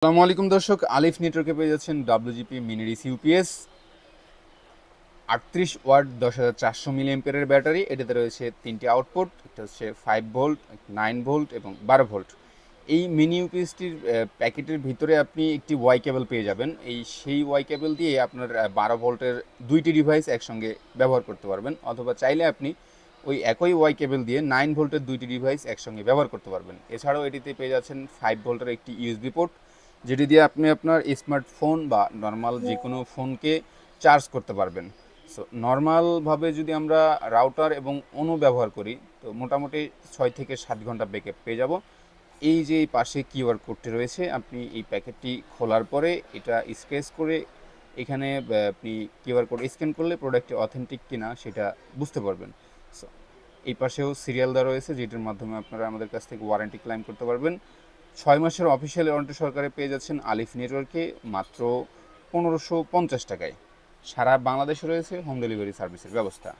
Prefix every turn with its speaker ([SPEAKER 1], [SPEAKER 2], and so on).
[SPEAKER 1] আসসালামু আলাইকুম দর্শক, আলিফ নেটওয়ার্কে পেয়ে যাচ্ছেন WGP mini DC UPS 38 watt 10,400 মিলি অ্যাম্পিয়ারের ব্যাটারি। এটাতে রয়েছে তিনটি আউটপুট, একটা হচ্ছে 5 ভোল্ট, 9 ভোল্ট এবং 12 ভোল্ট। এই মিনি ইউপিএসটির প্যাকেটের ভিতরে আপনি একটি ওয়াই কেবল পেয়ে যাবেন। সেই ওয়াই কেবল দিয়ে আপনার 12 ভোল্টের দুইটি ডিভাইস একসঙ্গে ব্যবহার করতে পারবেন, অথবা চাইলে আপনি ওই একই ওয়াই কেবল দিয়ে 9 ভোল্টের দুইটি ডিভাইস একসঙ্গে ব্যবহার করতে পারবেন। এছাড়াও এটিতে পেয়ে যাচ্ছেন 5 ভোল্টের একটি ইউএসবি পোর্ট, যেটি দিয়ে আপনি আপনার স্মার্টফোন বা নর্মাল যে কোনো ফোনকে চার্জ করতে পারবেন। সো নর্মালভাবে যদি আমরা রাউটার এবং অনু ব্যবহার করি, তো মোটামুটি 6 থেকে 7 ঘন্টা ব্যাকআপ পেয়ে যাব। এই যে এই পাশে কিউআর কোডটি রয়েছে, আপনি এই প্যাকেটটি খোলার পরে এটা স্ক্র্যাচ করে এখানে আপনি কিউআর কোড স্ক্যান করলে প্রোডাক্টটি অথেন্টিক কিনা সেটা বুঝতে পারবেন। সো এই পাশেও সিরিয়াল দেওয়া রয়েছে, যেটির মাধ্যমে আপনারা আমাদের কাছ থেকে ওয়ারেন্টি ক্লেম করতে পারবেন। 6 মাসের অফিসিয়াল ওয়ারেন্টি সরকারে পেয়ে যাচ্ছেন আলিফ নেটওয়ার্কে মাত্র 1550 টাকায়। সারা বাংলাদেশে রয়েছে হোম ডেলিভারি সার্ভিসের ব্যবস্থা।